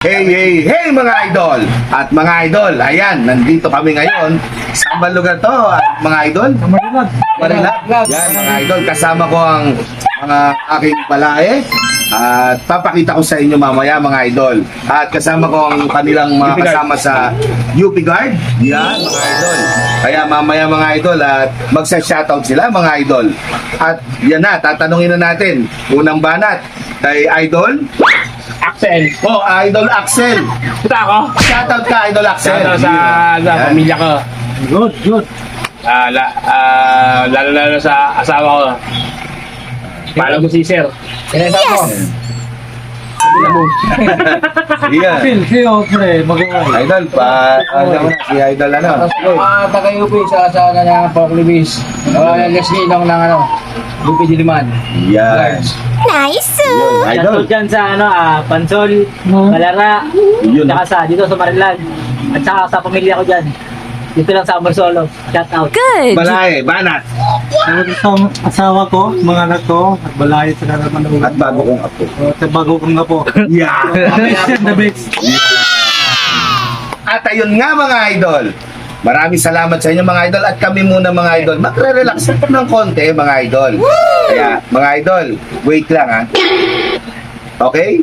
Hey, hey, hey mga idol! At mga idol, ayan, nandito kami ngayon. Saan ba lugar to, mga idol? Marilag. Yan, mga idol, kasama ko ang mga aking palae. At papakita ko sa inyo mamaya, mga idol. At kasama ko ang kanilang mga kasama sa UP Guard. Yan, mga idol. Kaya mamaya, mga idol, at magsa-shoutout sila, mga idol. At yan na, tatanungin na natin. Unang banat kay Idol Axel. Oh, Idol Axel. Ito ako. Shoutout ka, Idol Axel. Shoutout sa Yan. pamilya ko. Good. Lalo sa asawa ko. Paalam mo si Sir. Yes! Yan. Phil, kayo, pre, mag-uway. Idol, ano mo na, si Idol ano? Taga-UP sa asawa na ng Pork Libis. Leslie Nong ng UP Diliman. Yan. Nice! Yun, Idol. Shoutout dyan sa Pansol, Malara, Yun. tsaka dito sa Marilag, at saka sa pamilya ko dyan. Dito lang sa Amarsolo. Shoutout. Good! Malahe, banat. Sa asawa ko, mga anak ko, at balay sa karaman ng At bago kong apo. At bago kong nga po. Yeah. The best. At ayun nga mga idol. Maraming salamat sa inyo mga idol. At kami muna mga idol. Magre-relax ng konti mga idol. Kaya mga idol, wait lang ha. Okay?